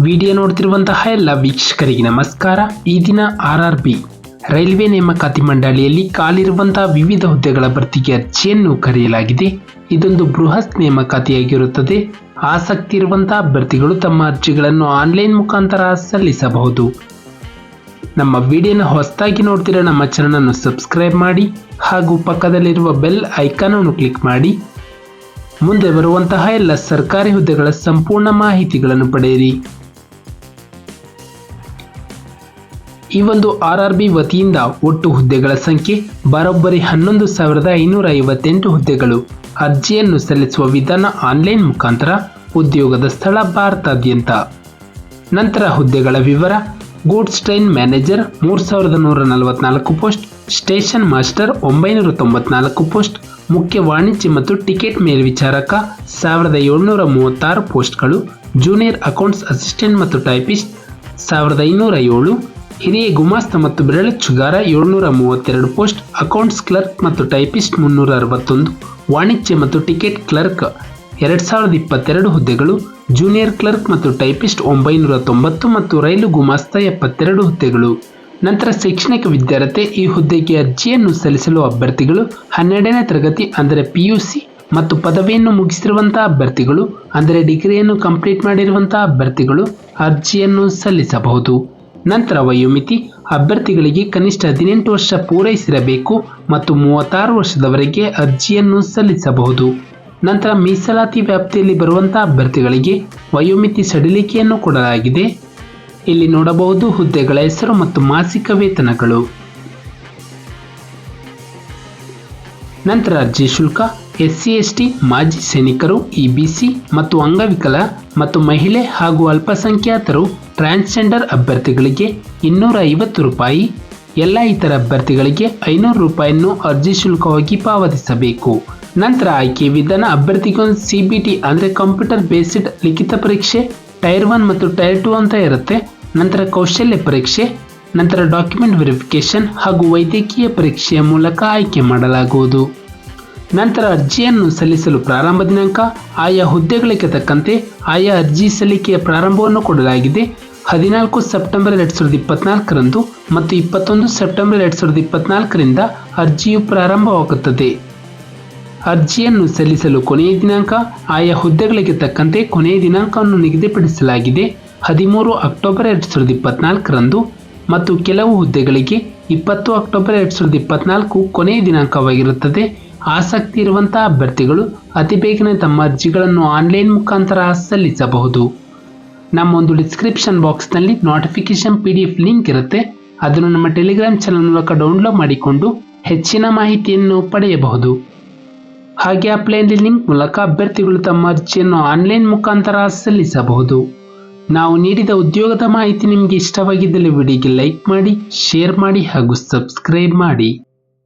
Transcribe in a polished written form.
Video ನೋಡ್ತಿರುವಂತಹ ಎಲ್ಲ ವೀಕ್ಷಕರಿಗೆ ನಮಸ್ಕಾರ. ಈ ದಿನ RRB ರೈಲ್ವೆ ನೇಮಕಾತಿ ಮಂಡಳಿಯಲ್ಲಿ ಖಾಲಿರುವಂತಹ ವಿವಿಧ ಹುದ್ದೆಗಳ ಭರ್ತಿಗೆ ಅರ್ಜಿಯನ್ನು ಕರೆಯಲಾಗಿದೆ. ಇದೊಂದು ಬೃಹತ್ ನೇಮಕಾತಿಯಾಗಿರುತ್ತದೆ. ಆಸಕ್ತಿ ಇರುವಂತಹ ಅಭ್ಯರ್ಥಿಗಳು ತಮ್ಮ ಅರ್ಜಿಗಳನ್ನು ಆನ್ಲೈನ್ ಮುಖಾಂತರ ಸಲ್ಲಿಸಬಹುದು. ನಮ್ಮ ವಿಡಿಯೋನ ಹೊಸದಾಗಿ ನೋಡ್ತಿರೋ ನಮ್ಮ ಚಾನಲ್ ಅನ್ನು ಸಬ್ಸ್ಕ್ರೈಬ್ ಮಾಡಿ ಹಾಗೂ ಪಕ್ಕದಲ್ಲಿರುವ ಬೆಲ್ ಐಕಾನ್ ಅನ್ನು ಕ್ಲಿಕ್ ಮಾಡಿ. ಮುಂದೆ ಬರುವಂತಹ ಎಲ್ಲ ಸರ್ಕಾರಿ ಹುದ್ದೆಗಳ ಸಂಪೂರ್ಣ ಮಾಹಿತಿಗಳನ್ನು ಪಡೆಯಿರಿ. ಈ ಒಂದು RRB ವತಿಯಿಂದ ಒಟ್ಟು ಹುದ್ದೆಗಳ ಸಂಖ್ಯೆ ಬರೋಬ್ಬರಿ 11,558 ಹುದ್ದೆಗಳು. ಅರ್ಜಿಯನ್ನು ಸಲ್ಲಿಸುವ ವಿಧಾನ ಆನ್ಲೈನ್ ಮುಖಾಂತರ. ಉದ್ಯೋಗದ ಸ್ಥಳ ಭಾರತಾದ್ಯಂತ. ನಂತರ ಹುದ್ದೆಗಳ ವಿವರ: goods train manager 3,144 post, station master 994 post, ಮುಖ್ಯ ವಾಣಿಜ್ಯ ಮತ್ತು ಟಿಕೆಟ್ ಮೇಲ್ವಿಚಾರಕ 1,736 ಪೋಸ್ಟ್ಗಳು, ಜೂನಿಯರ್ ಅಕೌಂಟ್ಸ್ ಅಸಿಸ್ಟೆಂಟ್ ಮತ್ತು ಟೈಪಿಸ್ಟ್ 1,507, ಹಿರಿಯ ಗುಮಾಸ್ತ ಮತ್ತು ಬೆರಳಚ್ಚುಗಾರ 732 ಪೋಸ್ಟ್, ಅಕೌಂಟ್ಸ್ ಕ್ಲರ್ಕ್ ಮತ್ತು ಟೈಪಿಸ್ಟ್ 361, ವಾಣಿಜ್ಯ ಮತ್ತು ಟಿಕೆಟ್ ಕ್ಲರ್ಕ್ 2,022 ಹುದ್ದೆಗಳು, ಜೂನಿಯರ್ ಕ್ಲರ್ಕ್ ಮತ್ತು ಟೈಪಿಸ್ಟ್ 990 ಮತ್ತು ರೈಲು ಗುಮಾಸ್ತ 72 ಹುದ್ದೆಗಳು. ನಂತರ ಶೈಕ್ಷಣಿಕ ವಿದ್ಯಾರ್ಹತೆ: ಈ ಹುದ್ದೆಗೆ ಅರ್ಜಿಯನ್ನು ಸಲ್ಲಿಸಲು ಅಭ್ಯರ್ಥಿಗಳು 12ನೇ ತರಗತಿ ಅಂದರೆ PUC ಮತ್ತು ಪದವಿಯನ್ನು ಮುಗಿಸಿರುವಂತಹ ಅಭ್ಯರ್ಥಿಗಳು ಅಂದರೆ ಡಿಗ್ರಿಯನ್ನು ಕಂಪ್ಲೀಟ್ ಮಾಡಿರುವಂತಹ ಅಭ್ಯರ್ಥಿಗಳು ಅರ್ಜಿಯನ್ನು ಸಲ್ಲಿಸಬಹುದು. ನಂತರ ವಯೋಮಿತಿ: ಅಭ್ಯರ್ಥಿಗಳಿಗೆ ಕನಿಷ್ಠ 18 ವರ್ಷ ಪೂರೈಸಿರಬೇಕು ಮತ್ತು 36 ವರ್ಷದವರೆಗೆ ಅರ್ಜಿಯನ್ನು ಸಲ್ಲಿಸಬಹುದು. ನಂತರ ಮೀಸಲಾತಿ ವ್ಯಾಪ್ತಿಯಲ್ಲಿ ಬರುವಂತಹ ಅಭ್ಯರ್ಥಿಗಳಿಗೆ ವಯೋಮಿತಿ ಸಡಿಲಿಕೆಯನ್ನು ಕೊಡಲಾಗಿದೆ. ಇಲ್ಲಿ ನೋಡಬಹುದು ಹುದ್ದೆಗಳ ಹೆಸರು ಮತ್ತು ಮಾಸಿಕ ವೇತನಗಳು. ನಂತರ ಅರ್ಜಿ ಶುಲ್ಕ: SC/ST, ಮಾಜಿ ಸೈನಿಕರು, EBC ಮತ್ತು ಅಂಗವಿಕಲ ಮತ್ತು ಮಹಿಳೆ ಹಾಗೂ ಅಲ್ಪಸಂಖ್ಯಾತರು, ಟ್ರಾನ್ಸ್ಜೆಂಡರ್ ಅಭ್ಯರ್ಥಿಗಳಿಗೆ 250 ರೂಪಾಯಿ, ಎಲ್ಲ ಇತರ ಅಭ್ಯರ್ಥಿಗಳಿಗೆ 500 ರೂಪಾಯಿಯನ್ನು ಅರ್ಜಿ ಶುಲ್ಕವಾಗಿ ಪಾವತಿಸಬೇಕು. ನಂತರ ಆಯ್ಕೆ ವಿಧಾನ: ಅಭ್ಯರ್ಥಿಗೊಂದು CBT ಅಂದರೆ ಕಂಪ್ಯೂಟರ್ ಬೇಸ್ಡ್ ಲಿಖಿತ ಪರೀಕ್ಷೆ ಟೈರ್ 1 ಮತ್ತು ಟೈರ್ 2 ಅಂತ ಇರುತ್ತೆ. ನಂತರ ಕೌಶಲ್ಯ ಪರೀಕ್ಷೆ, ನಂತರ ಡಾಕ್ಯುಮೆಂಟ್ ವೆರಿಫಿಕೇಶನ್ ಹಾಗೂ ವೈದ್ಯಕೀಯ ಪರೀಕ್ಷೆಯ ಮೂಲಕ ಆಯ್ಕೆ ಮಾಡಲಾಗುವುದು. ನಂತರ ಅರ್ಜಿಯನ್ನು ಸಲ್ಲಿಸಲು ಪ್ರಾರಂಭ ದಿನಾಂಕ: ಆಯಾ ಹುದ್ದೆಗಳಿಗೆ ತಕ್ಕಂತೆ ಆಯಾ ಅರ್ಜಿ ಸಲ್ಲಿಕೆಯ ಪ್ರಾರಂಭವನ್ನು ಕೊಡಲಾಗಿದೆ. 14 ಸೆಪ್ಟೆಂಬರ್ 2024 ರಂದು ಮತ್ತು 21 ಸೆಪ್ಟೆಂಬರ್ 2024 ರಿಂದ ಅರ್ಜಿಯು ಪ್ರಾರಂಭವಾಗುತ್ತದೆ. ಅರ್ಜಿಯನ್ನು ಸಲ್ಲಿಸಲು ಕೊನೆಯ ದಿನಾಂಕ: ಆಯಾ ಹುದ್ದೆಗಳಿಗೆ ತಕ್ಕಂತೆ ಕೊನೆಯ ದಿನಾಂಕವನ್ನು ನಿಗದಿಪಡಿಸಲಾಗಿದೆ. 13 ಅಕ್ಟೋಬರ್ 2024 ರಂದು ಮತ್ತು ಕೆಲವು ಹುದ್ದೆಗಳಿಗೆ 20 ಅಕ್ಟೋಬರ್ 2024 ಕೊನೆಯ ದಿನಾಂಕವಾಗಿರುತ್ತದೆ. ಆಸಕ್ತಿ ಇರುವಂತಹ ಅಭ್ಯರ್ಥಿಗಳು ಅತಿ ಬೇಗನೆ ತಮ್ಮ ಅರ್ಜಿಗಳನ್ನು ಆನ್ಲೈನ್ ಮುಖಾಂತರ ಸಲ್ಲಿಸಬಹುದು. ನಮ್ಮ ಒಂದು ಡಿಸ್ಕ್ರಿಪ್ಷನ್ ಬಾಕ್ಸ್ನಲ್ಲಿ ನೋಟಿಫಿಕೇಶನ್ PDF ಲಿಂಕ್ ಇರುತ್ತೆ. ಅದನ್ನು ನಮ್ಮ ಟೆಲಿಗ್ರಾಮ್ ಚಾನಲ್ ಮೂಲಕ ಡೌನ್ಲೋಡ್ ಮಾಡಿಕೊಂಡು ಹೆಚ್ಚಿನ ಮಾಹಿತಿಯನ್ನು ಪಡೆಯಬಹುದು. ಹಾಗೆ ಅಪ್ಲೈನ್ ಲಿಂಕ್ ಮೂಲಕ ಅಭ್ಯರ್ಥಿಗಳು ತಮ್ಮ ಅರ್ಜಿಯನ್ನು ಆನ್ಲೈನ್ ಮುಖಾಂತರ ಸಲ್ಲಿಸಬಹುದು. ನಾವು ನೀಡಿದ ಉದ್ಯೋಗದ ಮಾಹಿತಿ ನಿಮಗೆ ಇಷ್ಟವಾಗಿದ್ದಲ್ಲಿ ವಿಡಿಯೋಗೆ ಲೈಕ್ ಮಾಡಿ, ಶೇರ್ ಮಾಡಿ ಹಾಗೂ ಸಬ್ಸ್ಕ್ರೈಬ್ ಮಾಡಿ.